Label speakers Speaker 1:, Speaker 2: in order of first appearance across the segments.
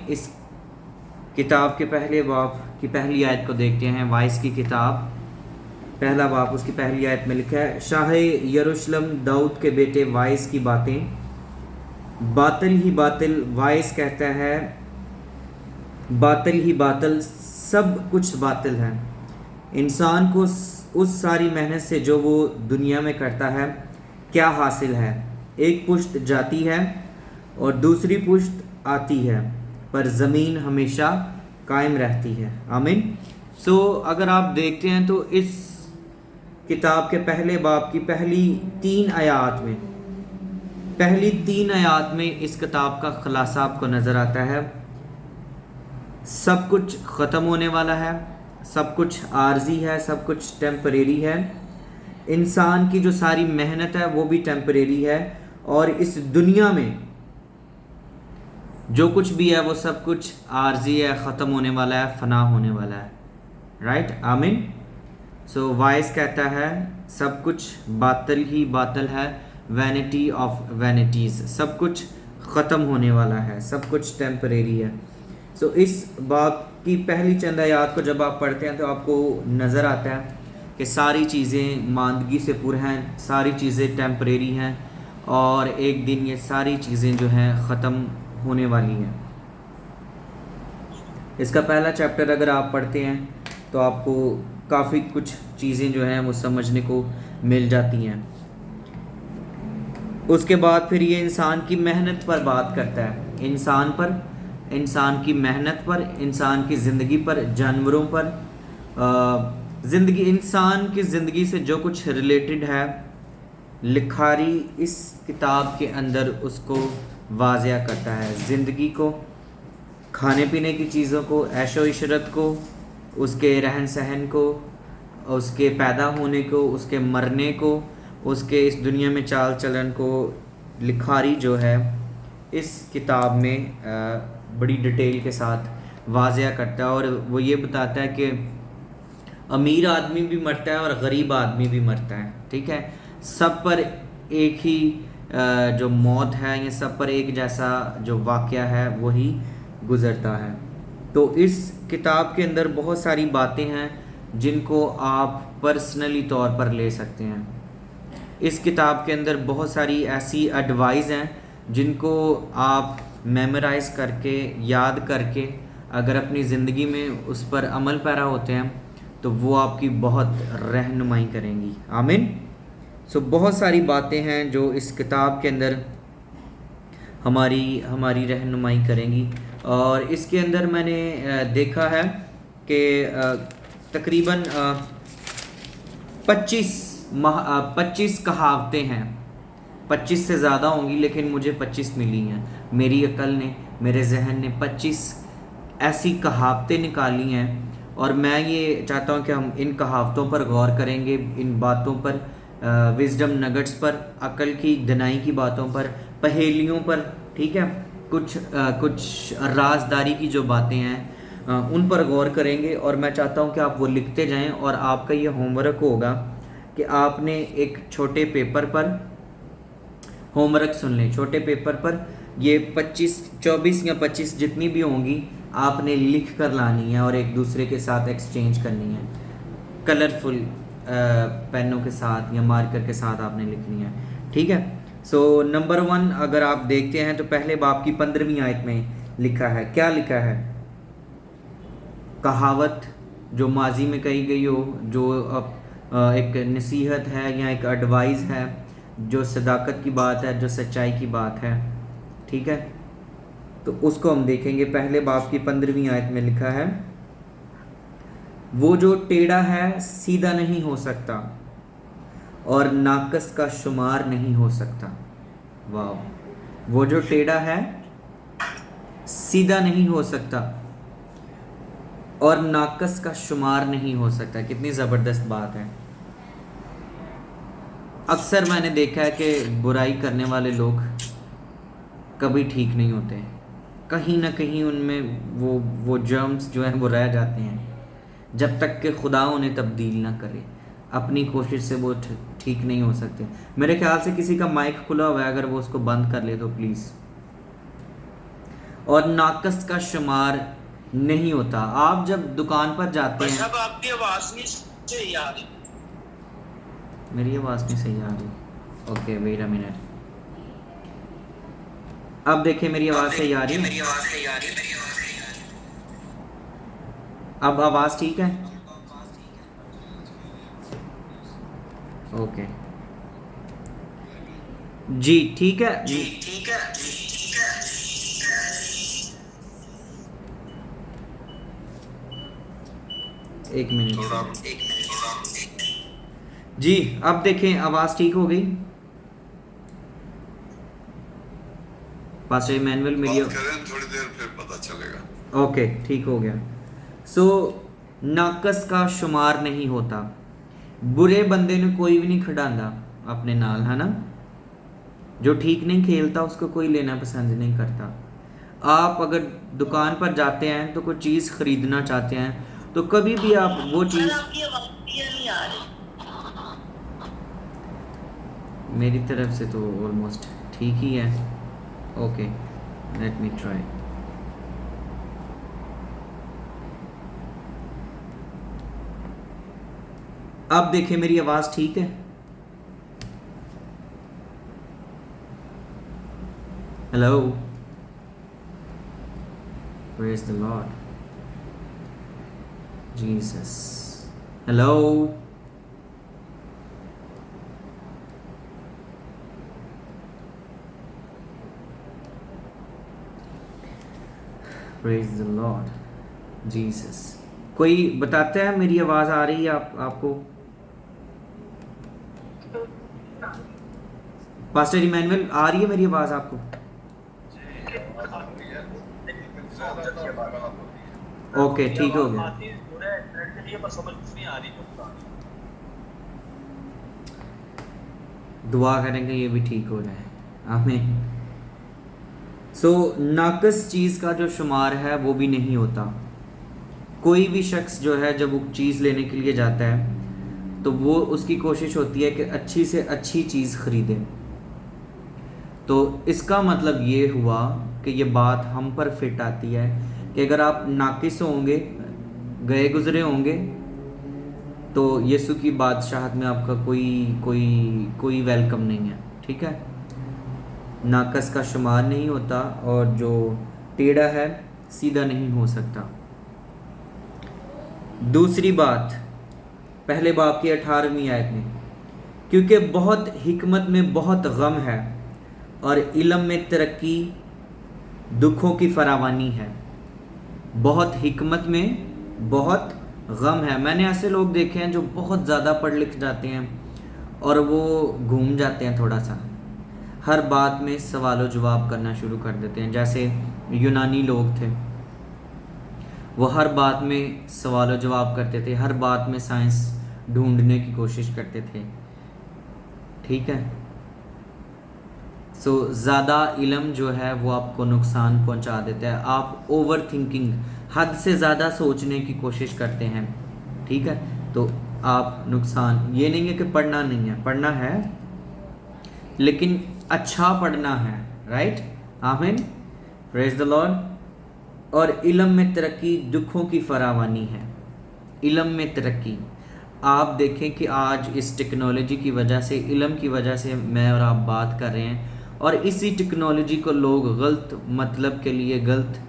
Speaker 1: इस किताब के पहले बाब की पहली आयत को देखते हैं। वाइस की किताब पहला बाब उसकी पहली आयत में लिखा है, शाह यरूशलेम दाऊद के बेटे वाइस की बातें, बातिल ही बातिल। वाइस कहता है बातिल ही बातिल, सब कुछ बातिल है। इंसान को उस सारी मेहनत से जो वो दुनिया में करता है क्या हासिल है? एक पुश्त जाती है और दूसरी पुश्त आती है, पर ज़मीन हमेशा कायम रहती है। आमीन। सो अगर आप देखते हैं तो इस किताब के पहले बाब की पहली तीन आयात में इस किताब का खुलासा आपको नज़र आता है। सब कुछ ख़त्म होने वाला है, सब कुछ आर्जी है, सब कुछ टेम्परेरी है। इंसान की जो सारी मेहनत है वो भी टेम्परेरी है, और इस दुनिया में जो कुछ भी है वो सब कुछ आर्जी है, ख़त्म होने वाला है, फना होने वाला है। राइट, आमीन। सो वाइस कहता है सब कुछ बातिल ही बातिल है, वैनिटी ऑफ वैनिटीज़, सब कुछ ख़त्म होने वाला है, सब कुछ टेम्परेरी है। सो इस बाब की पहली चंद आयात को जब आप पढ़ते हैं तो आपको नज़र आता है कि सारी चीज़ें मांदगी से पुर हैं, सारी चीज़ें टेम्परेरी हैं, और एक दिन ये सारी चीज़ें जो हैं ख़त्म होने वाली हैं। इसका पहला चैप्टर अगर आप पढ़ते हैं तो आपको काफ़ी कुछ चीज़ें जो हैं वो समझने को मिल जाती हैं। उसके बाद फिर ये इंसान की मेहनत पर बात करता है, इंसान की मेहनत पर, इंसान की ज़िंदगी पर, जानवरों पर, ज़िंदगी, इंसान की ज़िंदगी से जो कुछ रिलेटेड है, लिखारी इस किताब के अंदर उसको वाज़िया करता है। ज़िंदगी को, खाने पीने की चीज़ों को, ऐशो इशरत को, उसके रहन सहन को, उसके पैदा होने को, उसके मरने को, उसके इस दुनिया में चाल चलन को लिखारी जो है इस किताब में बड़ी डिटेल के साथ वाज़िया करता है। और वो ये बताता है कि अमीर आदमी भी मरता है और गरीब आदमी भी मरता है, ठीक है। सब पर एक ही जो मौत है, या सब पर एक जैसा जो वाक़या है वही गुज़रता है। तो इस किताब के अंदर बहुत सारी बातें हैं जिनको आप पर्सनली तौर पर ले सकते हैं। इस किताब के अंदर बहुत सारी ऐसी एडवाइस हैं जिनको आप मेमोराइज़ करके, याद करके, अगर अपनी ज़िंदगी में उस पर अमल पैरा होते हैं तो वो आपकी बहुत रहनुमाई करेंगी। आमीन। सो बहुत सारी बातें हैं जो इस किताब के अंदर हमारी रहनुमाई करेंगी। और इसके अंदर मैंने देखा है कि तकरीबन 25 कहावतें हैं। 25 से ज़्यादा होंगी, लेकिन मुझे 25 मिली हैं। मेरी अकल ने, मेरे जहन ने 25 ऐसी कहावतें निकाली हैं, और मैं ये चाहता हूँ कि हम इन कहावतों पर गौर करेंगे, इन बातों पर, विजडम नगट्स पर, अकल की दनाई की बातों पर, पहेलियों पर, ठीक है, कुछ राजदारी की जो बातें हैं उन पर गौर करेंगे। और मैं चाहता हूँ कि आप वो लिखते जाएं, और आपका ये होमवर्क होगा कि आपने एक छोटे पेपर पर होमवर्क सुन लें, छोटे पेपर पर ये 24 या 25 जितनी भी होंगी आपने लिख कर लानी है और एक दूसरे के साथ एक्सचेंज करनी है। कलरफुल पेनों के साथ या मार्कर के साथ आपने लिखनी है, ठीक है। सो नंबर 1 अगर आप देखते हैं तो पहले बाब की 15वीं आयत में लिखा है, क्या लिखा है? कहावत जो माजी में कही गई हो, जो एक नसीहत है या एक एडवाइस है, जो सदाकत की बात है, जो सच्चाई की बात है, ठीक है। तो उसको हम देखेंगे। पहले बाब की 15वीं आयत में लिखा है, वो जो टेढ़ा है सीधा नहीं हो सकता, और नाकस का शुमार नहीं हो सकता। वाह। वो जो टेढ़ा है सीधा नहीं हो सकता, और नाकस का शुमार नहीं हो सकता। कितनी ज़बरदस्त बात है। अक्सर मैंने देखा है कि बुराई करने वाले लोग कभी ठीक नहीं होते, कहीं ना कहीं उनमें वो जर्म्स जो हैं वो रह जाते हैं, जब तक कि खुदा उन्हें तब्दील ना करे। अपनी कोशिश से वो ठीक नहीं हो सकते। मेरे ख्याल से किसी का माइक खुला हुआ है, अगर वो उसको बंद कर ले तो प्लीज़। और नाकस का शुमार नहीं होता। आप जब दुकान पर जाते हैं,
Speaker 2: साहब आपकी आवाज नहीं सही आ रही।
Speaker 1: मेरी आवाज़ नहीं सही आ रही। Okay wait a minute. अब देखिए मेरी आवाज़ सही आ रही है। अब आवाज़ ठीक है। ओके जी ठीक है। एक मिनट जी। अब देखें आवाज़ ठीक हो गई। पास्टर इमैनुअल मेरी
Speaker 3: बात करें थोड़ी देर फिर पता चलेगा।
Speaker 1: ओके ठीक हो गया। सो नाकस का शुमार नहीं होता। बुरे बंदे ने कोई भी नहीं खिडांदा अपने नाल, है ना। जो ठीक नहीं खेलता उसको कोई लेना पसंद नहीं करता। आप अगर दुकान पर जाते हैं तो कोई चीज़ खरीदना चाहते हैं तो कभी भी आप वो चीज़, मेरी तरफ से तो ऑलमोस्ट ठीक ही है। Okay let me try. अब देखिए मेरी आवाज़ ठीक है। Hello, praise the Lord Jesus. Hello, praise the Lord Jesus. कोई बताता है मेरी आवाज़ आ रही है आपको? पास्टर इमैनुअल आ रही है मेरी आवाज़ आपको? ओके ठीक हो गया। दुआ करेंगे ये भी ठीक हो जाए, आमीन। सो नाकस चीज़ का जो शुमार है वो भी नहीं होता। कोई भी शख्स जो है जब वो चीज़ लेने के लिए जाता है तो वो उसकी कोशिश होती है कि अच्छी से अच्छी चीज़ ख़रीदे। तो इसका मतलब ये हुआ कि ये बात हम पर फिट आती है कि अगर आप नाकिस होंगे, गए गुज़रे होंगे, तो यीशु की बादशाहत में आपका कोई कोई कोई वेलकम नहीं है। ठीक है, नाकस का शुमार नहीं होता और जो टेढ़ा है सीधा नहीं हो सकता। दूसरी बात, पहले बाब की 18वीं आयत में, क्योंकि बहुत हिकमत में बहुत गम है और इल्म में तरक्की दुखों की फरावानी है। बहुत हिकमत में बहुत गम है। मैंने ऐसे लोग देखे हैं जो बहुत ज़्यादा पढ़ लिख जाते हैं और वो घूम जाते हैं थोड़ा सा, हर बात में सवाल जवाब करना शुरू कर देते हैं। जैसे यूनानी लोग थे, वो हर बात में सवाल जवाब करते थे, हर बात में साइंस ढूंढने की कोशिश करते थे। ठीक है, सो ज़्यादा इल्म जो है वो आपको नुकसान पहुंचा देता है। आप ओवर थिंकिंग, हद से ज़्यादा सोचने की कोशिश करते हैं। ठीक है, तो आप नुकसान, ये नहीं है कि पढ़ना नहीं है, पढ़ना है लेकिन अच्छा पढ़ना है। राइट, आमीन, प्रेज द लॉर्ड। और इल्म में तरक्की दुखों की फरावानी है। इल्म में तरक्की, आप देखें कि आज इस टेक्नोलॉजी की वजह से, इल्म की वजह से मैं और आप बात कर रहे हैं, और इसी टेक्नोलॉजी को लोग गलत मतलब के लिए, गलत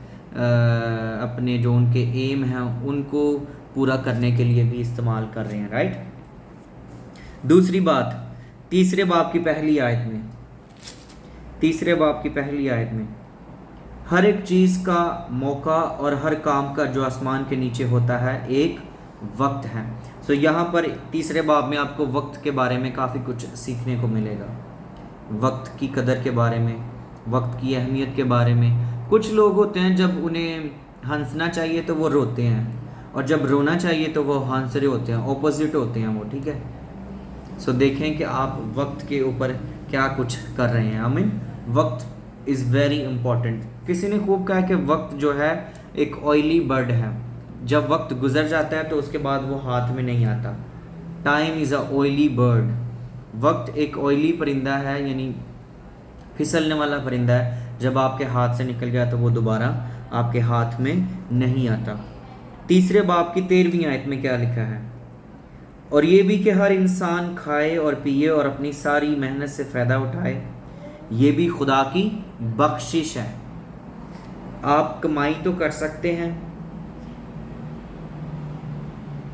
Speaker 1: अपने जो उनके एम हैं उनको पूरा करने के लिए भी इस्तेमाल कर रहे हैं। राइट। दूसरी बात, तीसरे बाब की पहली आयत में, तीसरे बाब की पहली आयत में, हर एक चीज़ का मौका और हर काम का जो आसमान के नीचे होता है एक वक्त है। सो यहाँ पर तीसरे बाब में आपको वक्त के बारे में काफ़ी कुछ सीखने को मिलेगा। वक्त की कदर के बारे में, वक्त की अहमियत के बारे में। कुछ लोग होते हैं जब उन्हें हंसना चाहिए तो वो रोते हैं, और जब रोना चाहिए तो वो हंस रहे होते हैं, ऑपोजिट होते हैं वो। ठीक है, सो देखें कि आप वक्त के ऊपर क्या कुछ कर रहे हैं। आमीन। वक्त इज़ वेरी इम्पॉर्टेंट। किसी ने खूब कहा कि वक्त जो है एक ऑयली बर्ड है, जब वक्त गुजर जाता है तो उसके बाद वो हाथ में नहीं आता। Time is a oily bird. वक्त एक ऑयली परिंदा है, यानी फिसलने वाला परिंदा है। जब आपके हाथ से निकल गया तो वो दोबारा आपके हाथ में नहीं आता। तीसरे बाब की 13वीं आयत में क्या लिखा है? और ये भी कि हर इंसान खाए और पिए और अपनी सारी मेहनत से फ़ायदा उठाए, ये भी खुदा की बख्शिश है। आप कमाई तो कर सकते हैं,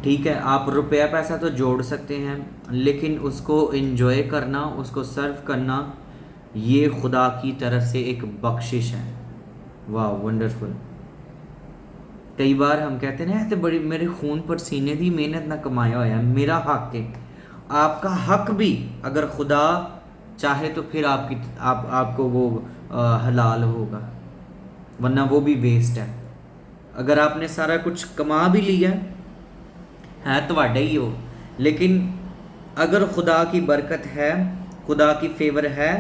Speaker 1: ठीक है, आप रुपया पैसा तो जोड़ सकते हैं, लेकिन उसको एंजॉय करना, उसको सर्व करना, ये खुदा की तरफ से एक बख्शिश है। वाह, वंडरफुल। कई बार हम कहते हैं ना, तो बड़ी मेरे खून पर सीने दी मेहनत ना कमाया होया, मेरा हक है। आपका हक भी अगर खुदा चाहे तो फिर आपको वो हलाल होगा, वरना वो भी वेस्ट है। अगर आपने सारा कुछ कमा भी लिया है तो वाड़ा ही हो, लेकिन अगर खुदा की बरकत है, खुदा की फेवर है,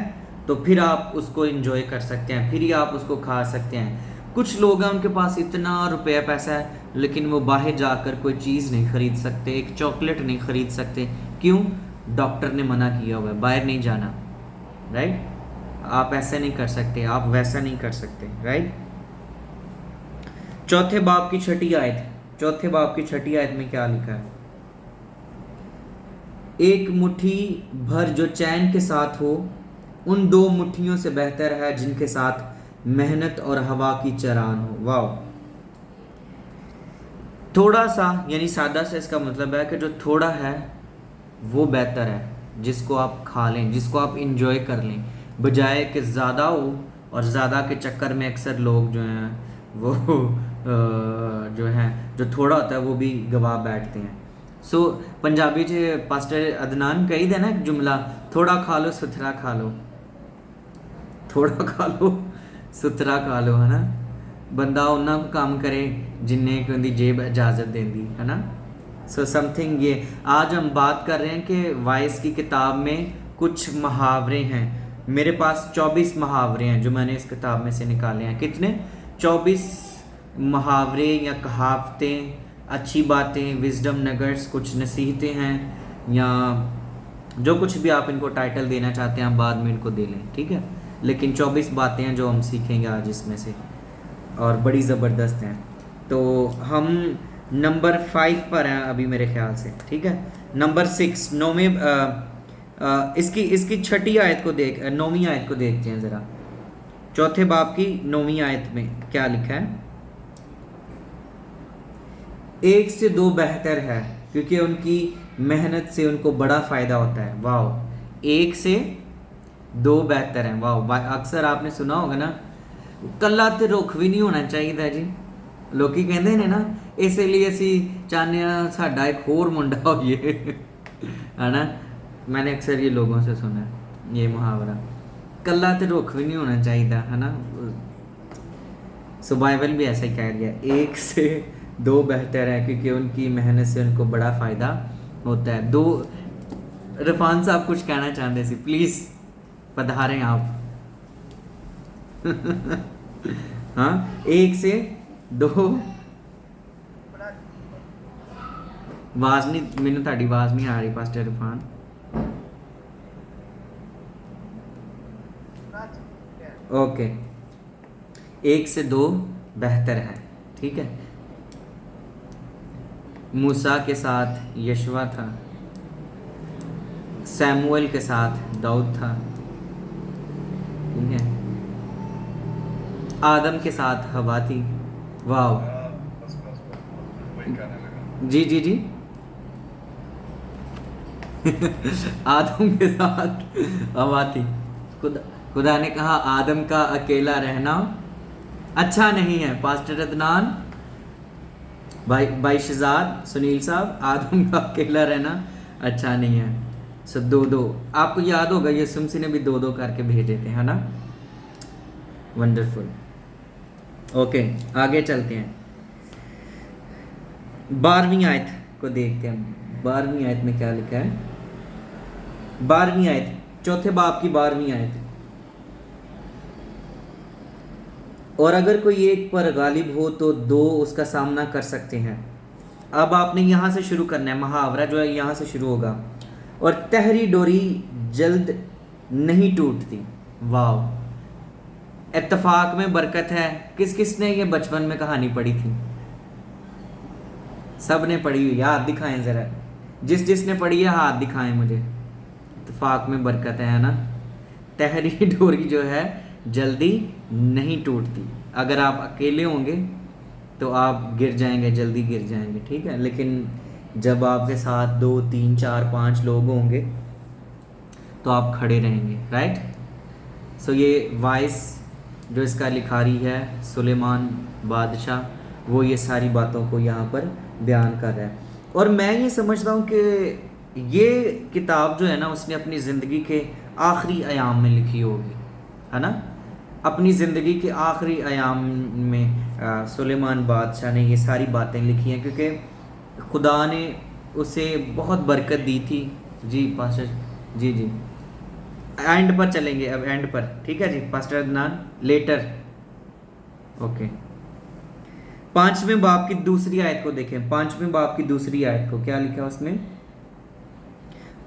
Speaker 1: तो फिर आप उसको एंजॉय कर सकते हैं, फिर ही आप उसको खा सकते हैं। कुछ लोग हैं उनके पास इतना रुपया पैसा है, लेकिन वो बाहर जाकर कोई चीज़ नहीं ख़रीद सकते, एक चॉकलेट नहीं ख़रीद सकते। क्यों? डॉक्टर ने मना किया हुआ है, बाहर नहीं जाना, राइट? आप ऐसा नहीं कर सकते, आप वैसा नहीं कर सकते, राइट? चौथे बाब की छठी आयत में क्या लिखा है? एक मुट्ठी भर जो चैन के साथ हो, उन 2 मुट्ठियों से बेहतर है जिनके साथ मेहनत और हवा की चरान हो। वाह, थोड़ा सा, यानी सादा सा इसका मतलब है कि जो थोड़ा है वो बेहतर है, जिसको आप खा लें, जिसको आप इंजॉय कर लें, बजाय कि ज़्यादा हो। और ज़्यादा के चक्कर में अक्सर लोग जो हैं वो जो थोड़ा होता है वो भी गवा बैठते हैं। सो पंजाबी च पास्टर अदनान कही दे ना एक जुमला, थोड़ा खा लो सुथरा खा लो, थोड़ा खा लो सुथरा खा लो, है ना? बंदा उन्ना को काम करे जिन्ने की उनकी जेब इजाज़त देंदी, है ना? सो समथिंग ये आज हम बात कर रहे हैं कि वाइस की किताब में कुछ मुहावरे हैं। मेरे पास 24 मुहावरे हैं जो मैंने इस किताब में से निकाले हैं। कितने? 24 मुहावरे या कहावतें, अच्छी बातें, विजडम नगर्स, कुछ नसीहतें हैं, या जो कुछ भी आप इनको टाइटल देना चाहते हैं आप बाद में इनको दे लें, ठीक है? लेकिन 24 बातें हैं जो हम सीखेंगे आज इसमें से, और बड़ी ज़बरदस्त हैं। तो हम नंबर 5 पर हैं अभी मेरे ख्याल से, ठीक है? नंबर 6, इसकी छठी आयत को 9वीं आयत को देखते हैं ज़रा। चौथे बाब की 9वीं आयत में क्या लिखा है? 1 से 2 बेहतर है क्योंकि उनकी मेहनत से उनको बड़ा फ़ायदा होता है। वाह, 1 से 2 बेहतर हैं। वाह, अक्सर आपने सुना होगा ना, कल्ला तो रुख भी नहीं होना चाहिए जी। लोकी कहते हैं ना, इसलिए असी चाहते हैं साडा एक होर मुंडा होइए, है ना? मैंने अक्सर ये लोगों से सुना है ये मुहावरा, कल्ला तो रुख भी नहीं होना चाहिए, है ना? सो बाइबल भी ऐसा ही कह दिया, 1 से 2 बेहतर है क्योंकि उनकी मेहनत से उनको बड़ा फ़ायदा होता है। 2 रफान साहब कुछ कहना चाहते थे, प्लीज़ पधारें आप। हाँ, 1 से 2 आवाज़ नहीं, मैंने ताड़ी आवाज़ नहीं आ रही पास्टर इरफान। ओके, 1 से 2 बेहतर है, ठीक है? मूसा के साथ यशवा था, सैमुअल के साथ दाऊद था, ठीक है? आदम के साथ हवा थी। वाह, जी जी जी। आदम के साथ हवा थी। खुदा ने कहा आदम का अकेला रहना अच्छा नहीं है। पास्टर अदनान, भाई शहजाद, सुनील साहब, आदम का अकेला रहना अच्छा नहीं है। सो 2-2, आपको याद होगा यसुमसी ने भी 2-2 करके भेजे थे, है ना? वंडरफुल। ओके, आगे चलते हैं। 12वीं आयत को देखते हैं। 12वीं आयत में क्या लिखा है? 12वीं आयत, चौथे बाब की 12वीं आयत। और अगर कोई एक पर गालिब हो तो 2 उसका सामना कर सकते हैं। अब आपने यहाँ से शुरू करना है, मुहावरा जो है यहाँ से शुरू होगा। और तहरी डोरी जल्द नहीं टूटती। वाह, इत्तेफाक में बरकत है। किस किस ने ये बचपन में कहानी पढ़ी थी? सब ने पढ़ी हुई, हाथ दिखाएं ज़रा। जिस जिसने पढ़ी है हाथ दिखाएं मुझे। इत्तेफाक में बरकत है ना। तहरी डोरी जो है जल्दी नहीं टूटती। अगर आप अकेले होंगे तो आप गिर जाएंगे, जल्दी गिर जाएंगे, ठीक है। लेकिन जब आपके साथ 2 3 4 5 लोग होंगे तो आप खड़े रहेंगे, राइट। सो ये वाइस जो इसका लिखारी है सुलेमान बादशाह, वो ये सारी बातों को यहाँ पर बयान कर रहा है। और मैं ये समझता हूँ कि ये किताब जो है ना उसने अपनी ज़िंदगी के आखिरी अयाम में लिखी होगी, है ना। अपनी ज़िंदगी के आखिरी अयाम में सुलेमान बादशाह ने ये सारी बातें लिखी हैं, क्योंकि खुदा ने उसे बहुत बरकत दी थी। जी पास्टर जी जी, एंड पर चलेंगे अब, एंड पर, ठीक है जी पास्टर अदनान, लेटर। ओके, 5वें बाब की दूसरी आयत को देखें। 5वें बाब की दूसरी आयत को क्या लिखा है उसमें,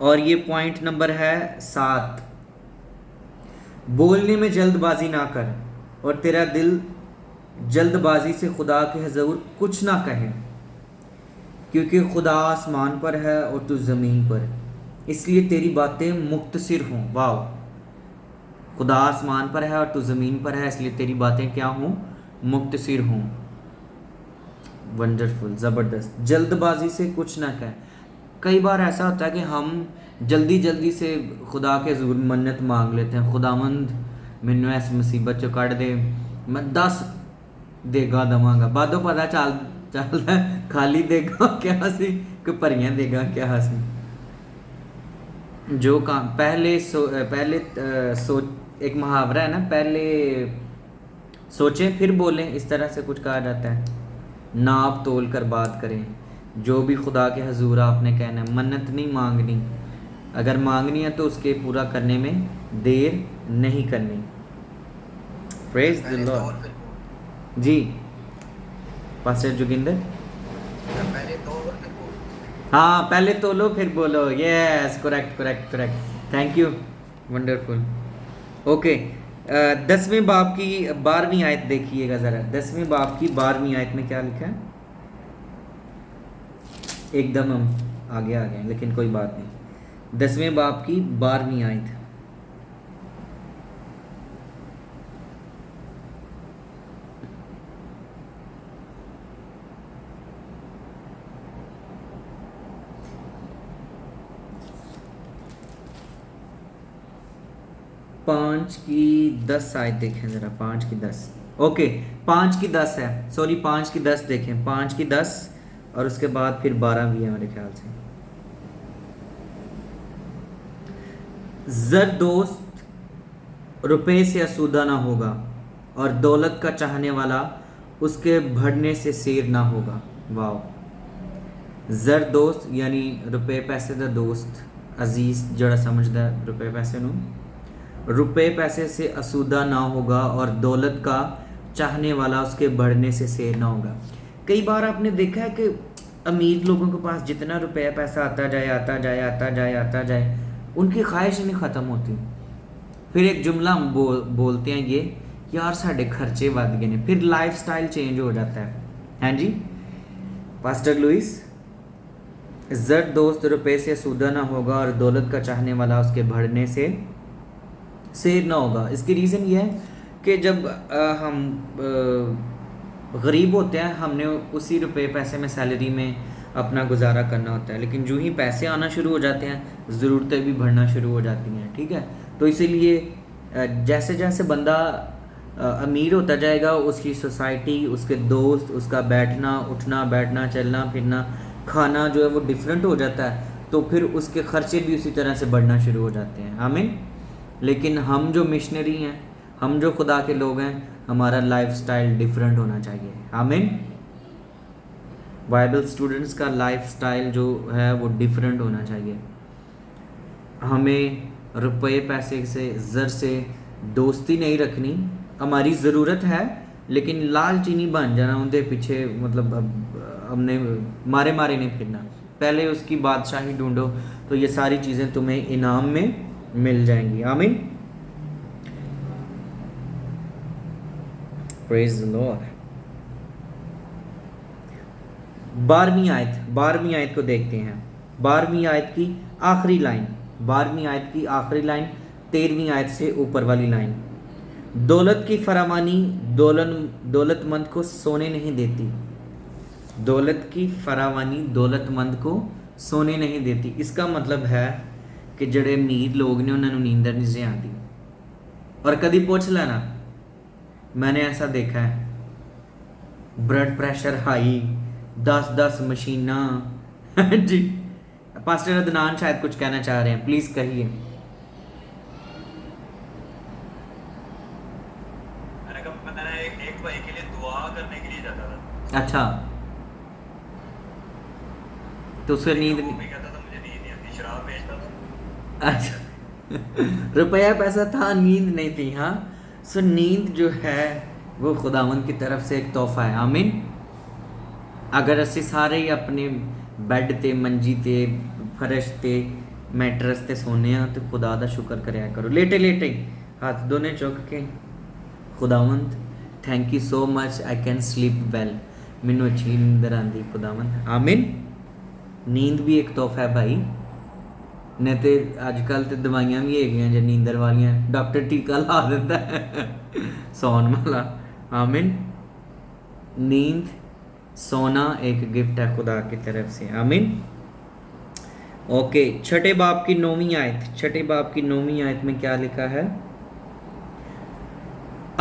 Speaker 1: और ये पॉइंट नंबर है 7। बोलने में जल्दबाजी ना कर और तेरा दिल जल्दबाजी से खुदा के हुजूर कुछ ना कहे, क्योंकि खुदा आसमान पर है और तू ज़मीन पर, इसलिए तेरी बातें मुख्तसिर हों। वाह, खुदा आसमान पर है और तू ज़मीन पर है, इसलिए तेरी बातें क्या हों? मुख्तसिर हों। वंडरफुल, ज़बरदस्त। जल्दबाजी से कुछ ना कहें। कई बार ऐसा होता है कि हम जल्दी जल्दी से खुदा के हुजूर मन्नत मांग लेते हैं, खुदावंद मैनू इस मुसीबत चो कढ़ दे, मैं 10 देगा दवांगा, बादों पता चलता है खाली देगा क्या सी कि भरियां देगा क्या सी। जो काम पहले एक मुहावरा है ना, पहले सोचें फिर बोलें, इस तरह से कुछ कहा जाता है। नाप तोल कर बात करें। जो भी खुदा के हुजूर आपने कहना है, मन्नत नहीं मांगनी, अगर मांगनी है तो उसके पूरा करने में देर नहीं करनी। Praise the Lord. जी पास्टर जोगिंदर, हाँ पहले तोलो फिर बोलो। Yes, correct correct correct, thank you, wonderful. Okay, 10वें बाब की 12वीं आयत देखिएगा ज़रा। 10वें बाब की 12वीं आयत में क्या लिखा है? एकदम हम आगे आ गए, लेकिन कोई बात नहीं। 10वें बाब की 12वीं आयत, पाँच की 10 आयत देखें ज़रा। 5 की 10, ओके 5 की 10 है, सॉरी 5 की 10 देखें। 5 की 10 और उसके बाद फिर 12 भी है मेरे ख्याल से। ज़र दोस्त रुपए से आसूदा ना होगा और दौलत का चाहने वाला उसके बढ़ने से सेर ना होगा। वाह, ज़र दोस्त यानी रुपए पैसे दा दोस्त अजीज जड़ा समझदा है रुपए पैसे नू, रुपए पैसे से आसूदा ना होगा और दौलत का चाहने वाला उसके बढ़ने से सेर ना होगा। कई बार आपने देखा है कि अमीर लोगों के पास जितना रुपया पैसा आता जाए आता जाए आता जाए आता जाए, उनकी ख्वाहिश नहीं ख़त्म होती। फिर एक जुमला हम बोलते हैं ये, यार साढ़े खर्चे बढ़ गए ने, फिर लाइफ स्टाइल चेंज हो जाता है। हैं जी पास्टर लुइस, ज़र दोस्त रुपए से आसूदा ना होगा और दौलत का चाहने वाला उसके बढ़ने से सेर ना होगा। इसकी रीज़न ये है कि जब हम गरीब होते हैं, हमने उसी रुपए पैसे में सैलरी में अपना गुजारा करना होता है, लेकिन जो ही पैसे आना शुरू हो जाते हैं ज़रूरतें भी बढ़ना शुरू हो जाती हैं, ठीक है। तो इसीलिए जैसे जैसे बंदा अमीर होता जाएगा, उसकी सोसाइटी, उसके दोस्त, उसका बैठना उठना बैठना चलना फिरना खाना जो है वो डिफरेंट हो जाता है, तो फिर उसके खर्चे भी उसी तरह से बढ़ना शुरू हो जाते हैं। आमीन। लेकिन हम जो मिशनरी हैं, हम जो खुदा के लोग हैं, हमारा लाइफ स्टाइल डिफरेंट होना चाहिए। आमीन। बाइबल स्टूडेंट्स का लाइफ स्टाइल जो है वो डिफरेंट होना चाहिए। हमें रुपये पैसे से ज़र से दोस्ती नहीं रखनी, हमारी ज़रूरत है, लेकिन लालची नहीं बन जाना उनके पीछे, मतलब हमने मारे मारे नहीं फिरना। पहले उसकी बादशाही ढूंढो तो ये सारी चीज़ें तुम्हें इनाम में मिल जाएंगी। आमीन। Praise the Lord. 12वीं आयत को देखते हैं। 12वीं आयत की आखिरी लाइन, 12वीं आयत की आखिरी लाइन 13वीं आयत से ऊपर वाली लाइन। दौलत की फरावानी दौलतमंद को सोने नहीं देती। दौलत की फरावानी दौलतमंद को सोने नहीं देती। इसका मतलब है कि जड़े अमीर लोग ने उन्होंने नींदर नहीं से आती। और कभी पूछ लेना, मैंने ऐसा देखा है, ब्लड प्रेशर हाई, 10 मशीना जी। पास्टर अदनान शायद कुछ कहना चाह रहे हैं, प्लीज कहिए।
Speaker 4: मैंने कहा मैंने एक भाई के लिए दुआ करने के लिए जाता था।
Speaker 1: अच्छा, तो उसे नींद
Speaker 4: वो
Speaker 1: नहीं।
Speaker 4: भी कहता था मुझे नींद नहीं आती, शराब बेचता था।
Speaker 1: अच्छा रुपया पैसा था, नींद नहीं थी। हाँ, सो नींद जो है वो खुदावंद की तरफ से एक तोहफा है। आमीन। अगर ਅਸੀਂ ਸਾਰੇ ਹੀ ਆਪਣੇ ਬੈੱਡ ਤੇ ਮੰਜੀ ਤੇ ਫਰਸ਼ ਤੇ ਮੈਟਰਸ ਤੇ ਸੋਨੇ ਆ ਤੇ ਖੁਦਾ ਦਾ ਸ਼ੁਕਰ ਕਰਿਆ ਕਰੋ। ਲੇਟੇ ਲੇਟੇ ਹੱਥ ਦੋਨੇ ਚੁੱਕ ਕੇ, खुदावंद thank you so much, I can sleep well, मैनू अच्छी नींदर आती खुदावंद। आमीन। नींद भी एक तोहफा है भाई, नहीं तो अजकल तो दवाइयां भी है जो नींदर वालियां, डॉक्टर टीका ला देता है सौन वाला। आमीन। नींद सोना एक गिफ्ट है खुदा की तरफ से। आमीन। ओके, छठे बाब की 9वीं आयत, छठे बाब की 9वीं आयत में क्या लिखा है?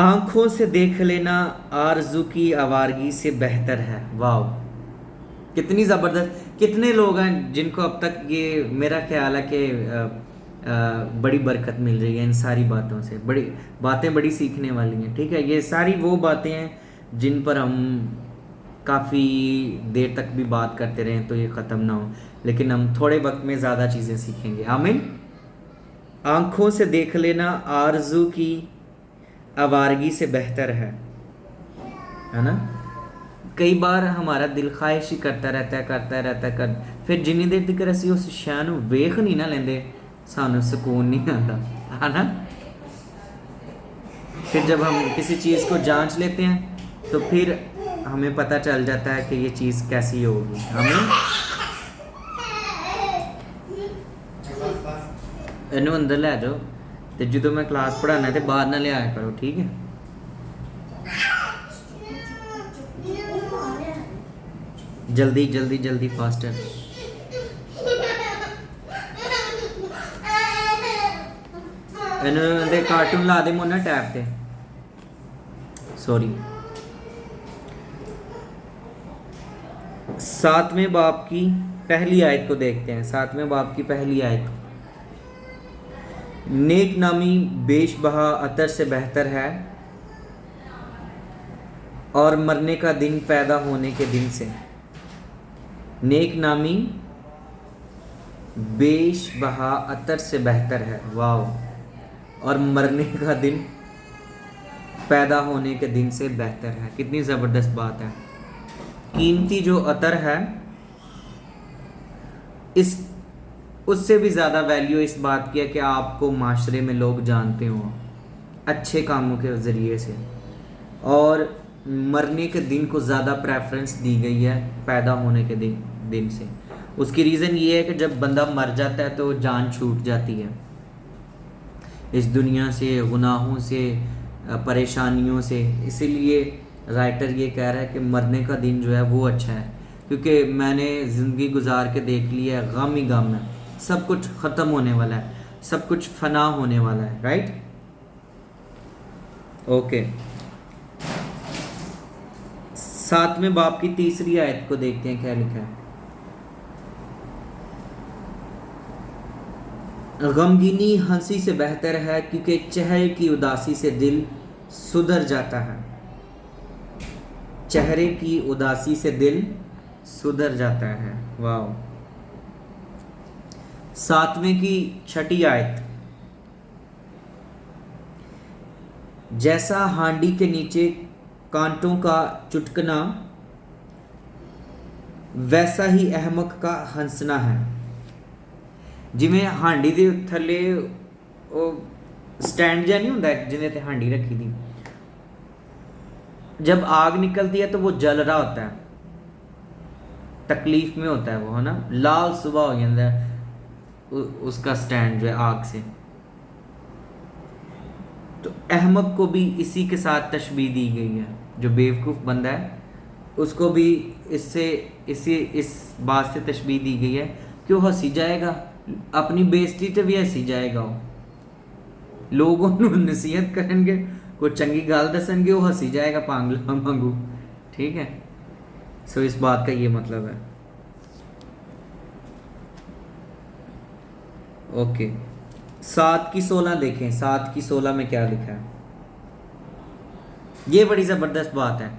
Speaker 1: आंखों से देख लेना आरजू की आवारगी से बेहतर है। वाह, कितनी ज़बरदस्त। कितने लोग हैं जिनको अब तक ये मेरा ख्याल है कि बड़ी बरकत मिल रही है इन सारी बातों से। बड़ी बातें बड़ी सीखने वाली हैं। ठीक है, ये सारी वो बातें हैं जिन पर हम काफ़ी देर तक भी बात करते रहें तो ये ख़त्म ना हो, लेकिन हम थोड़े वक्त में ज़्यादा चीज़ें सीखेंगे। आमीन। आंखों से देख लेना आरजू की आवारगी से बेहतर है ना। कई बार हमारा दिल ख्वाहिश ही करता रहता है फिर जिन्नी देर तक असी उस शै नूं वेख नहीं ना लेंदे सानू सुकून नहीं आता, है ना। फिर जब हम किसी चीज़ को जांच लेते हैं तो फिर हमें पता चल जाता है कि ये चीज़ कैसी होगी। हमें इनू अंदर ले जाओ, तो जो मैं क्लास पढ़ाना तो बाहर ना ले आया करो, ठीक है। जल्दी जल्दी जल्दी फास्टर। इन्होंने कार्टून ला दे मोना टैब पे, सॉरी। 7वें बाब की पहली आयत को देखते हैं। 7वें बाब की पहली आयत। नेक नामी बेशबहा अतर से बेहतर है और मरने का दिन पैदा होने के दिन से। नेक नामी बेशबहा अतर से बेहतर है। वाह। और मरने का दिन पैदा होने के दिन से बेहतर है। कितनी ज़बरदस्त बात है। कीमती जो अतर है, इस उससे भी ज़्यादा वैल्यू इस बात की है कि आपको माशरे में लोग जानते हों अच्छे कामों के ज़रिए से, और मरने के दिन को ज़्यादा प्रेफरेंस दी गई है पैदा होने के दिन से। उसकी रीज़न ये है कि जब बंदा मर जाता है तो जान छूट जाती है इस दुनिया से, गुनाहों से, परेशानियों से। इसीलिए राइटर ये कह रहा है कि मरने का दिन जो है वो अच्छा है, क्योंकि मैंने ज़िंदगी गुजार के देख ली है, गम ही गम है, सब कुछ ख़त्म होने वाला है, सब कुछ फना होने वाला है। Right, okay. 7वें बाब की तीसरी आयत को देखते हैं क्या लिखा है। गमगीनी हंसी से बेहतर है, क्योंकि चेहरे की उदासी से दिल सुधर जाता है। चेहरे की उदासी से दिल सुधर जाता है। वाह। 7वें की छठी आयत। जैसा हांडी के नीचे कांटों का चुटकना, वैसा ही अहमक का हंसना है। जिमें हांडी दे थले स्टैंड जा नहीं होंदा जिन्हें ते हांडी रखी दी, जब आग निकलती है तो वो जल रहा होता है, तकलीफ में होता है वो, है ना, लाल सुबह हो जाता है उसका स्टैंड जो है आग से। तो अहमक को भी इसी के साथ तशबीह दी गई है, जो बेवकूफ़ बंदा है उसको भी इस बात से तशबीह दी गई है कि वो हंसी जाएगा, अपनी बेइज्जती ते भी हंसी जाएगा, वो लोगों को नसीहत करेंगे, कोई चंगी गाल दसेंगे, वो हंसी जाएगा पागल वांगू। ठीक है, सो इस बात का ये मतलब है। ओके, 7 की 16 देखें, 7 की 16 में क्या लिखा है। ये बड़ी ज़बरदस्त बात है,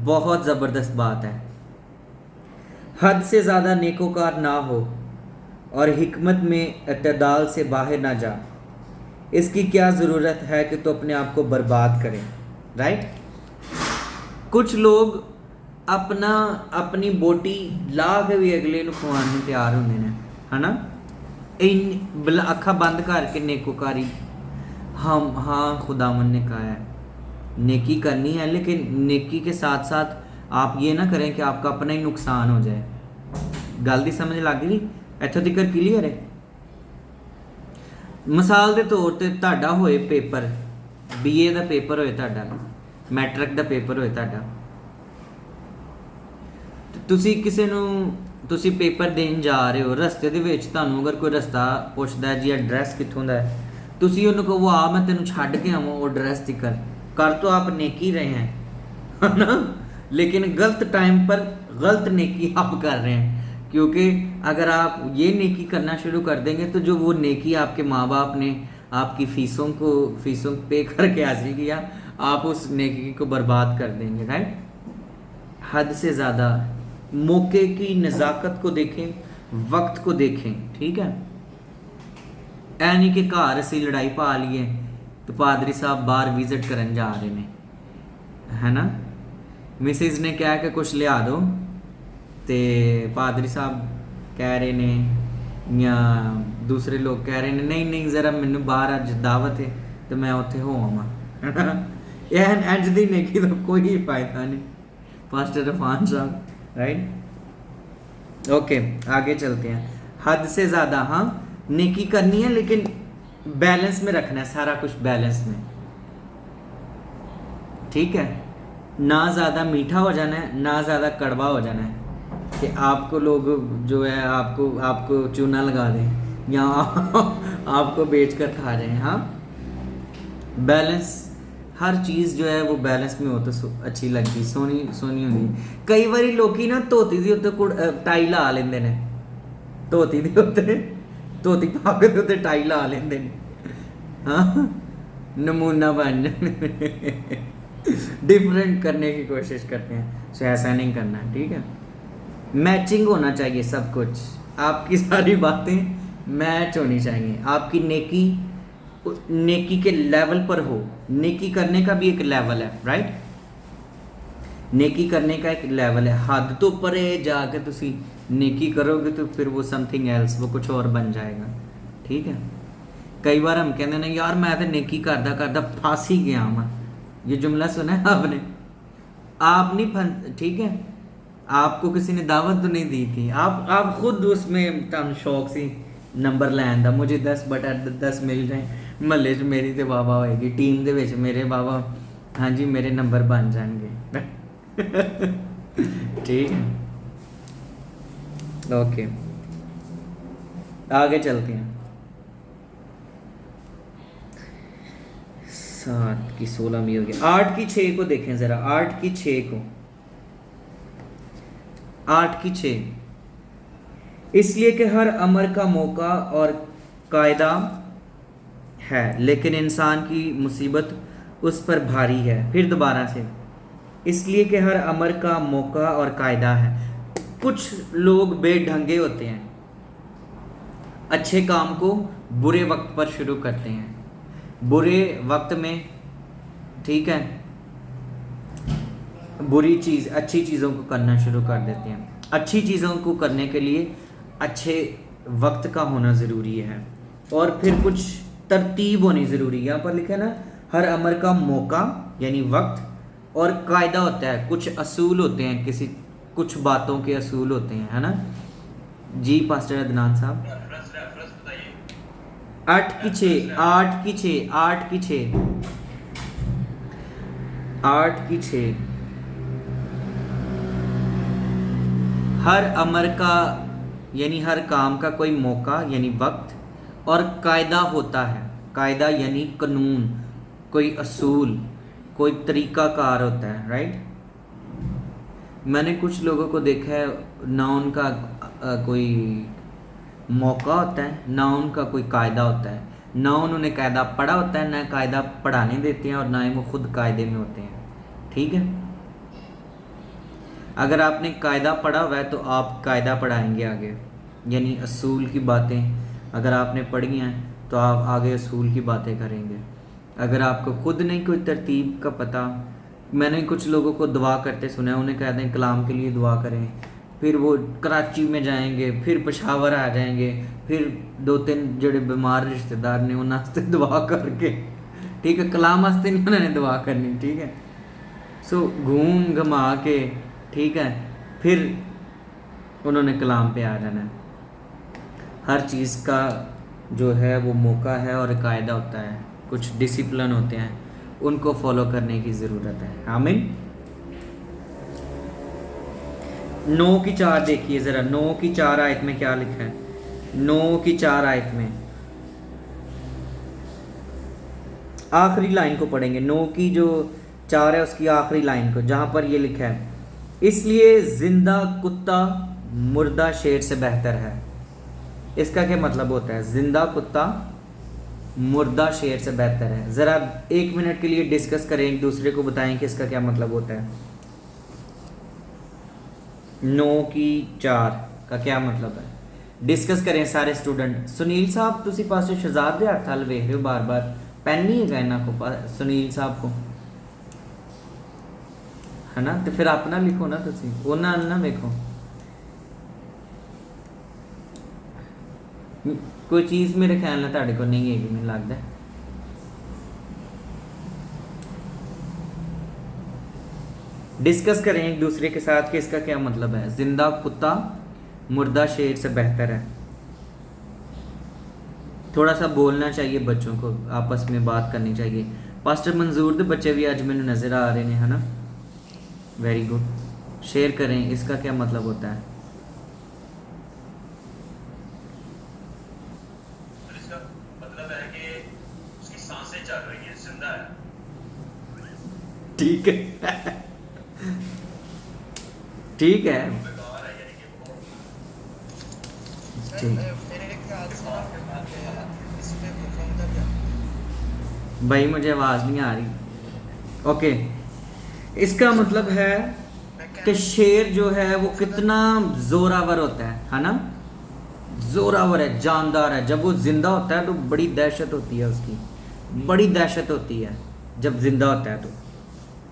Speaker 1: बहुत ज़बरदस्त बात है। हद से ज़्यादा नेकोकार ना हो और हिकमत में अतदाल से बाहर ना जा, इसकी क्या ज़रूरत है कि तो अपने आप को बर्बाद करें। राइट, कुछ लोग अपनी बोटी ला के भी अगले ਨੂੰ ਖਵਾਉਣ ਨੂੰ ਤਿਆਰ ਹੁੰਦੇ ਨੇ, ਹਨਾ, अखा बंद करके नेकोकारी। हम हाँ, खुदावन ने कहा है नेकी करनी है, लेकिन नेकी के साथ साथ आप ये ना करें कि आपका अपना ही नुकसान हो जाए। गल दी समझ लग गई, इत्थों तक क्लीयर है। मिसाल के तौर पर ਤੁਹਾਡਾ ਹੋਏ पेपर, BA का पेपर होए, ਤੁਹਾਡਾ मैट्रिक का पेपर होए, ਤੁਹਾਡਾ ਤੁਸੀਂ ਕਿਸੇ ਨੂੰ ਤੁਸੀਂ पेपर देन जा रहे हो, रस्ते ਦੇ ਵਿੱਚ ਤੁਹਾਨੂੰ ਅਗਰ ਕੋਈ ਰਸਤਾ ਪੁੱਛਦਾ ਜੀ ਐਡਰੈਸ ਕਿੱਥੋਂ ਦਾ ਹੈ, ਤੁਸੀਂ ਉਹਨੂੰ ਕਹੋ ਆ ਮੈਂ ਤੈਨੂੰ ਛੱਡ ਕੇ ਆਵਾਂ ਉਹ ਐਡਰੈਸ ਤੱਕ, कर तो आप नेकी रहे हैं, है ना, लेकिन गलत टाइम पर गलत नेकी आप कर रहे हैं। क्योंकि अगर आप ये नेकी करना शुरू कर देंगे तो जो वो नेकी आपके माँ बाप ने आपकी फ़ीसों पे करके हासिल किया, आप उस नेकी को बर्बाद कर देंगे। राइट, हद से ज़्यादा मौके की नज़ाकत को देखें, वक्त को देखें। ठीक है, ऐ नहीं कि घर असी लड़ाई पा लीए तो पादरी साहब बाहर विजिट करन जा रहे हैं, है ना, मिसिज ने कहा कि कुछ लिया दो, तो पादरी साहब कह रहे ने या दूसरे लोग कह रहे हैं नहीं नहीं ज़रा मैनू बाहर अज दावत है तो मैं उत्थे हो आवां, है ना। यह अज दी नेकी तो कोई फायदा नहीं, पास्टर इरफान साहब। राइट, ओके, आगे चलते हैं। हद से ज़्यादा हाँ नेकी करनी है, लेकिन बैलेंस में रखना है, सारा कुछ बैलेंस में। ठीक है, ना ज़्यादा मीठा हो जाना है, ना ज़्यादा कड़वा हो जाना है कि आपको लोग जो है आपको चूना लगा दें या आपको बेच कर खा रहे हैं। हाँ, बैलेंस, हर चीज़ जो है वो बैलेंस में हो तो अच्छी लगती, सोनी सोनी होंगी। कई बारी लोग ना धोती के उत्ते टाई ला लेंदे ने, धोती के उत्ते धोती पग के उत्ते टाई ला लेंदे ने, हाँ, नमूना बन जाने डिफरेंट करने की कोशिश करते हैं, सो ऐसा नहीं करना। ठीक है, मैचिंग होना चाहिए सब कुछ, आपकी सारी बातें मैच होनी चाहिए, आपकी नेकी के लेवल पर हो। नेकी करने का भी एक लेवल है। राइट, नेकी करने का एक लेवल है, हद तो परे जाके तुसी नेकी करोगे तो फिर वो समथिंग एल्स, वो कुछ और बन जाएगा। ठीक है, कई बार हम कहते हैं यार मैं तो नेकी करदा करदा फंस ही गया मैं, ये जुमला सुना है आपने, आप नहीं फंस, ठीक है, आपको किसी ने दावत तो नहीं दी थी, आप खुद उसमें तन शौक सी नंबर लैन दा, मुझे 10/10 मिल जाए, महल्ले च मेरी तो वाह वाह होएगी, टीम दे विच मेरे वाह, हाँ जी मेरे नंबर बन जाएंगे। ठीक है, ओके, आगे चलते हैं। 7 की 16 में हो गया। 8 की 6 को देखें ज़रा, 8 की 6 को, 8 की 6, इसलिए कि हर अमर का मौका और कायदा है, लेकिन इंसान की मुसीबत उस पर भारी है। फिर दोबारा से, इसलिए कि हर अमर का मौका और कायदा है। कुछ लोग बेढंगे होते हैं, अच्छे काम को बुरे वक्त पर शुरू करते हैं, बुरे वक्त में, ठीक है, बुरी चीज़ अच्छी चीज़ों को करना शुरू कर देते हैं। अच्छी चीज़ों को करने के लिए अच्छे वक्त का होना ज़रूरी है, और फिर कुछ तरतीब होनी ज़रूरी है। यहाँ पर लिखा है ना, हर अमर का मौका यानी वक्त और कायदा होता है, कुछ असूल होते हैं, किसी कुछ बातों के असूल होते हैं, है ना जी पास्टर अदनान साहब।
Speaker 4: रेफरेंस बताइए।
Speaker 1: 8 की 6, 8 की 6, 8 की 6, 8 की 6। हर अमर का यानी हर काम का कोई मौका यानी वक्त और कायदा होता है। कायदा यानी कानून, कोई असूल, कोई तरीकाकार होता है, राइट। मैंने कुछ लोगों को देखा है ना उनका कोई मौका होता है, ना उनका कोई कायदा होता है, ना उन्होंने कायदा पढ़ा होता है, ना कायदा पढ़ाने देते हैं, और ना ही वो खुद कायदे में होते हैं, ठीक है। अगर आपने कायदा पढ़ा हुआ है तो आप कायदा पढ़ाएंगे आगे, यानी असूल की बातें अगर आपने पढ़ी हैं तो आप आगे असूल की बातें करेंगे। अगर आपको खुद नहीं कोई तरतीब का पता, मैंने कुछ लोगों को दुआ करते सुना है, उन्हें कहते हैं कलाम के लिए दुआ करें, फिर वो कराची में जाएंगे, फिर पेशावर आ जाएंगे, फिर 2-3 जड़े बीमार रिश्तेदार ने उन्होंने दुआ करके, ठीक है, कलाम वास्ते नहीं उन्होंने दुआ करनी, ठीक है। सो घूम घमा के, ठीक है, फिर उन्होंने कलाम पे आ जाना है। हर चीज़ का जो है वो मौका है और कायदा होता है, कुछ डिसिप्लिन होते हैं, उनको फॉलो करने की ज़रूरत है। आमीन। 9 की 4 देखिए ज़रा, 9 की 4 आयत में क्या लिखा है। 9 की 4 आयत में आखिरी लाइन को पढ़ेंगे, 9 की जो 4 है उसकी आखिरी लाइन को, जहाँ पर ये लिखा है, इसलिए जिंदा कुत्ता मुर्दा शेर से बेहतर है। इसका क्या मतलब होता है? जिंदा कुत्ता मुर्दा शेर से बेहतर है। ज़रा 1 मिनट के लिए डिस्कस करें, एक दूसरे को बताएं कि इसका क्या मतलब होता है। 9 की 4 का क्या मतलब है, डिस्कस करें सारे स्टूडेंट। सुनील साहब तुसी पास शहजाद दे हत्थ हल वेख रहे हो बार बार, पेन नहीं है इन्हों को, सुनील साहब को, है ना, तो फिर अपना लिखो ना, तुसी उन्होंने ना देखो। कोई चीज़ मेरे ख्याल में तुहाडे को नहीं है, मैंने लगता है। डिस्कस करें एक दूसरे के साथ कि इसका क्या मतलब है। जिंदा कुत्ता मुर्दा शेर से बेहतर है। थोड़ा सा बोलना चाहिए बच्चों को, आपस में बात करनी चाहिए। पास्टर मंजूर के बच्चे भी आज मैंने नज़र आ रहे हैं, है ना, वेरी गुड। शेयर करें इसका क्या मतलब होता है।
Speaker 4: इसका मतलब है कि उसकी सांसें चल रही हैं, जिंदा है।
Speaker 1: ठीक है ठीक है,
Speaker 4: बेकार है, यानी कि वो
Speaker 1: ठीक।
Speaker 5: मेरे ख्याल से इसमें मुफहम का क्या?
Speaker 1: भाई मुझे आवाज़ नहीं आ रही। ओके, इसका मतलब है कि शेर जो है वो कितना जोरावर होता है ना, जोरावर है, जानदार है। जब वो जिंदा होता है तो बड़ी दहशत होती है उसकी, बड़ी दहशत होती है जब जिंदा होता है। तो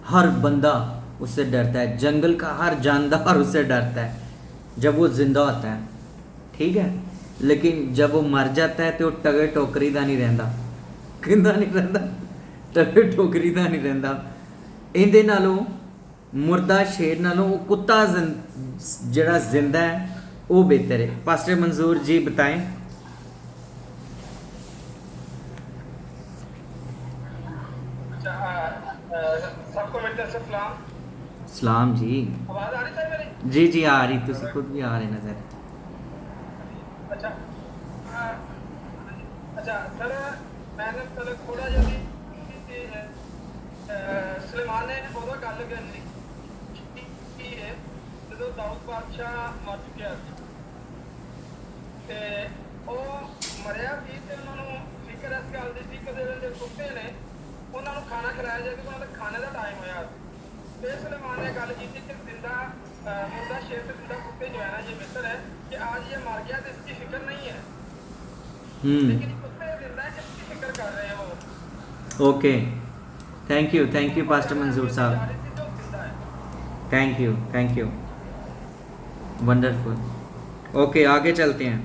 Speaker 1: हर बंदा उससे डरता है, जंगल का हर जानदार उससे डरता है जब वो जिंदा होता है, ठीक है। लेकिन जब वो मर जाता है तो टगे टोकरी का नहीं रहता, कहता नहीं रहता, टगे टोकरी का नहीं रहता। इहदे नालों मुर्दा शेर नालों वो कुत्ता जड़ा जिंदा है वो बेहतर है। पास्टर मंजूर जी बताएं।
Speaker 2: सबको मेरी तरफ से सलाम।
Speaker 1: सलाम जी।
Speaker 2: आवाज आ रही सर मेरी?
Speaker 1: जी जी आ रही, तुसी खुद भी आ रहे नजर।
Speaker 2: अच्छा अच्छा सर, मैंने थोड़ा जिहा सुलेमान ने उदों गल करनी की है जो दाऊद बादशाह मर चुकिया ते मरिया भी ते उन्होंने फिक्र इस गल की सी कि जो कुत्ते ने उन्होंने खाना खिलाया जाए, क्योंकि उन्होंने खाने का टाइम होया। तो सुलेमान ने गल की कि जिंदा मुर्दा शेर से जिंदा कुत्ते जो है ना, ये बेहतर है कि आज ये मर गया तो इसकी फिक्र नहीं है, लेकिन कुत्ते जिंदा है, इसकी फिक्र कर रहे हैं वो।
Speaker 1: ओके, थैंक यू पास्टर मंजूर साहब, थैंक यू, वंडरफुल। ओके आगे चलते हैं।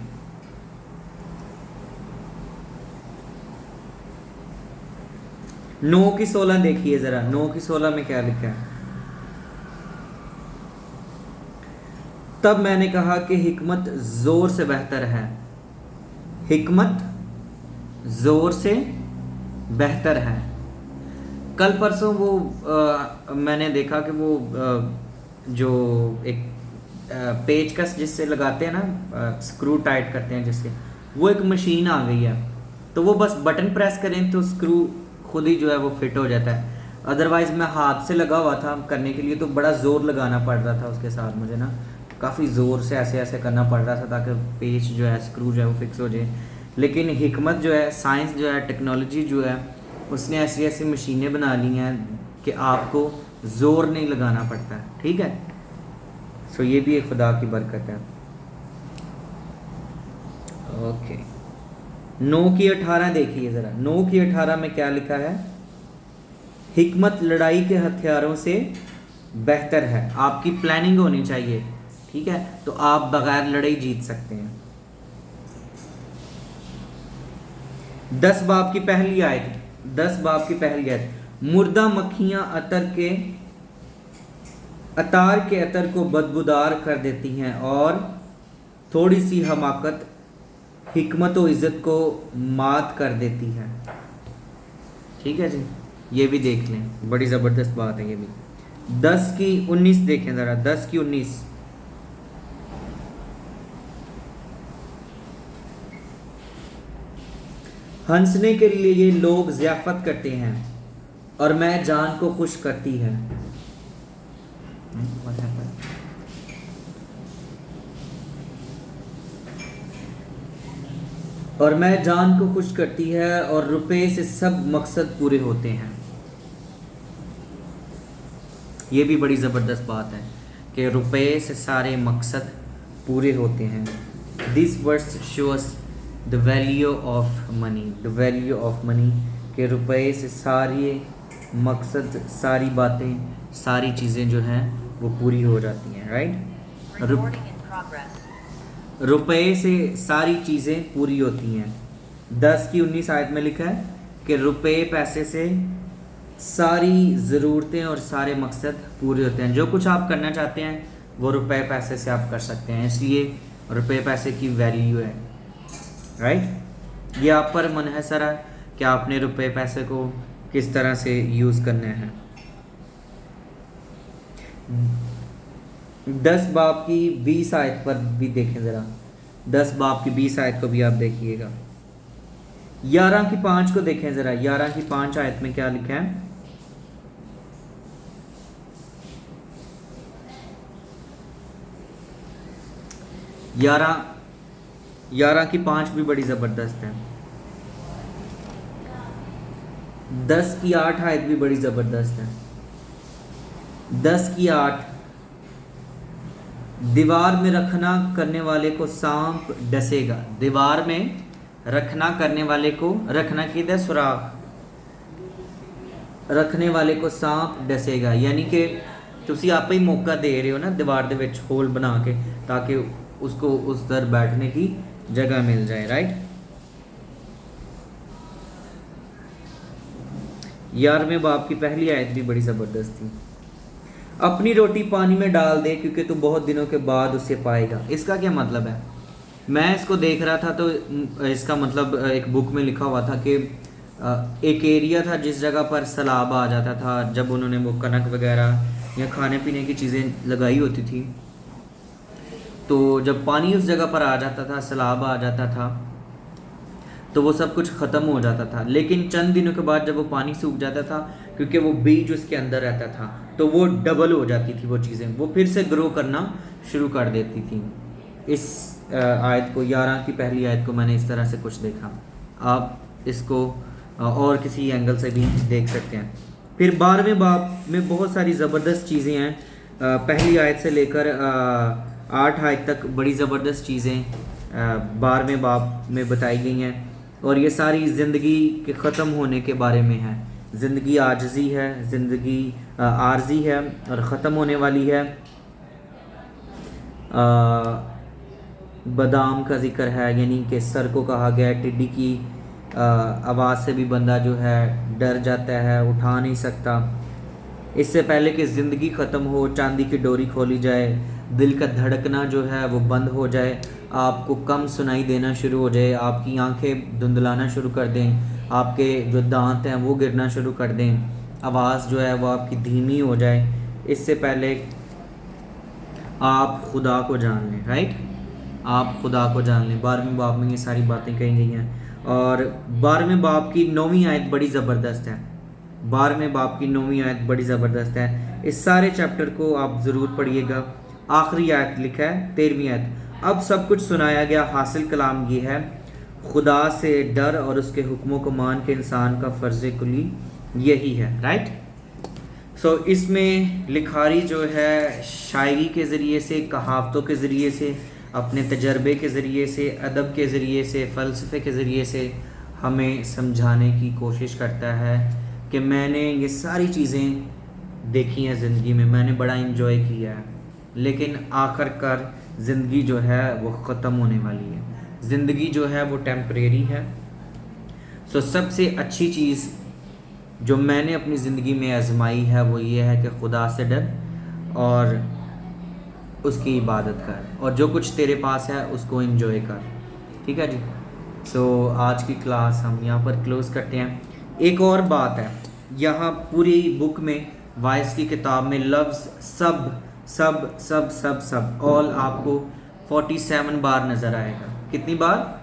Speaker 1: 9 की 16 देखिए ज़रा, 9 की 16 में क्या लिखा है। तब मैंने कहा कि हिकमत ज़ोर से बेहतर है, हिकमत ज़ोर से बेहतर है। कल परसों वो मैंने देखा कि वो जो एक पेचकस जिससे लगाते हैं ना, स्क्रू टाइट करते हैं जिससे, वो एक मशीन आ गई है, तो वो बस बटन प्रेस करें तो स्क्रू खुद ही जो है वो फिट हो जाता है। अदरवाइज़ मैं हाथ से लगा हुआ था करने के लिए, तो बड़ा ज़ोर लगाना पड़ रहा था उसके साथ मुझे ना, काफ़ी ज़ोर से ऐसे ऐसे करना पड़ रहा था ताकि पेच जो है, स्क्रू जो है वो फिक्स हो जाए। लेकिन हिकमत जो है, साइंस जो है, टेक्नोलॉजी जो है, उसने ऐसी ऐसी मशीनें बना ली हैं कि आपको ज़ोर नहीं लगाना पड़ता है। ठीक है, सो ये भी एक खुदा की बरकत है। ओके, 9 की 18 देखिए ज़रा, 9 की 18 में क्या लिखा है। हिकमत लड़ाई के हथियारों से बेहतर है। आपकी प्लानिंग होनी चाहिए, ठीक है, तो आप बगैर लड़ाई जीत सकते हैं। 10 बाब की पहली आयत, 10 बाब की पहली आयत, मुर्दा मक्खियाँ अतार के अतर को बदबूदार कर देती हैं और थोड़ी सी हमाकत हिकमत व इज़्ज़त को मात कर देती है। ठीक है जी, ये भी देख लें, बड़ी ज़बरदस्त बात है ये भी। 10 की 19 देखें ज़रा, 10 की 19, हंसने के लिए ये लोग ज़ियाफ़त करते हैं और मैं जान को खुश करती है। और मैं जान को खुश करती है और रुपए से सब मकसद पूरे होते हैं। ये भी बड़ी ज़बरदस्त बात है कि रुपए से सारे मकसद पूरे होते हैं। This verse shows the value of money, the value of money, के रुपए से सारे मकसद, सारी बातें, सारी चीज़ें जो हैं वो पूरी हो जाती हैं। राइट, रुपए से सारी चीज़ें पूरी होती हैं। 10 की 19 आयत में लिखा है कि रुपए पैसे से सारी ज़रूरतें और सारे मकसद पूरे होते हैं। जो कुछ आप करना चाहते हैं वो रुपए पैसे से आप कर सकते हैं, इसलिए रुपए पैसे की वैल्यू है। राइट, ये आप पर मुनहसर है कि आपने रुपए पैसे को किस तरह से यूज़ करना है। 10 बाब की 20 आयत पर भी देखें ज़रा, 10 बाब की 20 आयत को भी आप देखिएगा। 11 की 5 को देखें ज़रा, 11 की 5 आयत में क्या लिखा है। ग्यारह की 5 भी बड़ी ज़बरदस्त है। 10 की 8 आयत भी बड़ी ज़बरदस्त है। 10 की 8, दीवार में रखना करने वाले को सांप डसेगा। दीवार में रखना करने वाले को, रखना किधर, सुराख, रखने वाले को सांप डसेगा। यानी कि तुसी आप ही मौका दे रहे हो ना दीवार दे विच होल बना के, ताकि उसको उस दर बैठने की जगह मिल जाए। राइट, 11वें बाब की पहली आयत भी बड़ी ज़बरदस्त थी। अपनी रोटी पानी में डाल दे क्योंकि तू बहुत दिनों के बाद उसे पाएगा। इसका क्या मतलब है? मैं इसको देख रहा था तो इसका मतलब एक बुक में लिखा हुआ था कि एक एरिया था जिस जगह पर सैलाब आ जाता था, जब उन्होंने वो कनक वगैरह या खाने पीने की चीज़ें लगाई होती थी, तो जब पानी उस जगह पर आ जाता था, सैलाब आ जाता था, तो वो सब कुछ ख़त्म हो जाता था। लेकिन चंद दिनों के बाद जब वो पानी सूख जाता था, क्योंकि वो बीज उसके अंदर रहता था, तो वो डबल हो जाती थी वो चीज़ें, वो फिर से ग्रो करना शुरू कर देती थी। इस आयत को, 11 की पहली आयत को मैंने इस तरह से कुछ देखा। आप इसको और किसी एंगल से भी देख सकते हैं। फिर 12वें बाब में बहुत सारी ज़बरदस्त चीज़ें हैं। पहली आयत से लेकर 8 आयत तक बड़ी ज़बरदस्त चीज़ें 12वें बाब में बताई गई हैं, और ये सारी ज़िंदगी के ख़त्म होने के बारे में है। ज़िंदगी आजिज़ी है, ज़िंदगी आर्जी है और ख़त्म होने वाली है। बादाम का जिक्र है, यानी कि सर को कहा गया है, टिड्डी की आवाज़ से भी बंदा जो है डर जाता है, उठा नहीं सकता। इससे पहले कि ज़िंदगी ख़त्म हो, चांदी की डोरी खोली जाए, दिल का धड़कना जो है वो बंद हो जाए, आपको कम सुनाई देना शुरू हो जाए, आपकी आंखें धुंधलाना शुरू कर दें, आपके जो दांत हैं वो गिरना शुरू कर दें, आवाज़ जो है वो आपकी धीमी हो जाए, इससे पहले आप खुदा को जान लें। राइट, आप खुदा को जान लें। 12वें बाब में ये सारी बातें कही गई हैं। और 12वें बाब की 9वीं आयत बड़ी ज़बरदस्त है। 12वें बाब की 9वीं आयत बड़ी ज़बरदस्त है। इस सारे चैप्टर को आप ज़रूर पढ़िएगा। आखिरी आयत लिखा है 13वीं आयत, अब सब कुछ सुनाया गया, हासिल कलाम ये है, खुदा से डर और उसके हुक्मों को मान के इंसान का फ़र्ज़ कुली यही है। राइट, सो इसमें लिखारी जो है शायरी के ज़रिए से, कहावतों के ज़रिए से, अपने तजर्बे के ज़रिए से, अदब के ज़रिए से, फ़लसफ़े के ज़रिए से हमें समझाने की कोशिश करता है कि मैंने ये सारी चीज़ें देखी हैं ज़िंदगी में, मैंने बड़ा इंजॉय किया है, लेकिन आखिरकार ज़िंदगी जो है वो ख़त्म होने वाली है। ज़िंदगी जो है वो टेम्परेरी है। सो सबसे अच्छी चीज़ जो मैंने अपनी ज़िंदगी में आजमाई है वो ये है कि खुदा से डर और उसकी इबादत कर, और जो कुछ तेरे पास है उसको एंजॉय कर। ठीक है जी। सो आज की क्लास हम यहाँ पर क्लोज़ करते हैं। एक और बात है, यहाँ पूरी बुक में, वाइस की किताब में लफ्ज़ सब सब सब सब सब ऑल आपको 47 बार नज़र आएगा। कितनी बार?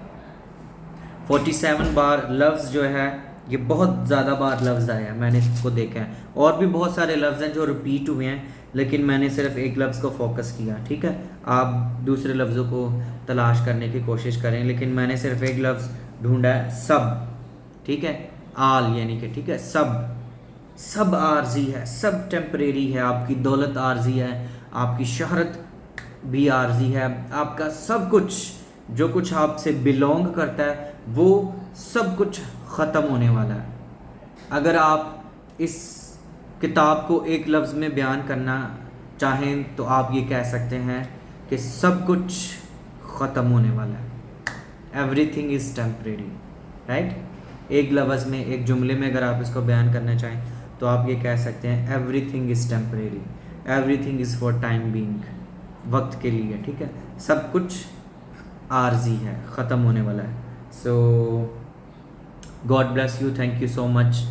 Speaker 1: 47 बार लफ्ज़ जो है, ये बहुत ज़्यादा बार लफ्ज़ आया है, मैंने इसको देखा है। और भी बहुत सारे लफ्ज़ हैं जो रिपीट हुए हैं, लेकिन मैंने सिर्फ एक लफ्ज़ को फोकस किया। ठीक है, आप दूसरे लफ्ज़ों को तलाश करने की कोशिश करें, लेकिन मैंने सिर्फ एक लफ्ज़ ढूंढा है, सब। ठीक है, आल यानी कि, ठीक है, सब सब आर्जी है, सब टेम्परेरी है। आपकी दौलत आर्जी है, आपकी शहरत भी आर्जी है, आपका सब कुछ जो कुछ आपसे बिलोंग करता है वो सब कुछ ख़त्म होने वाला है। अगर आप इस किताब को एक लफ्ज़ में बयान करना चाहें तो आप ये कह सकते हैं कि सब कुछ ख़त्म होने वाला है। Everything is temporary. राइट, एक लफ्ज़ में, एक जुमले में अगर आप इसको बयान करना चाहें तो आप ये कह सकते हैं everything is temporary, everything is for time being, वक्त के लिए। ठीक है, सब कुछ आर्जी है, ख़त्म होने वाला है। So God bless you, thank you so much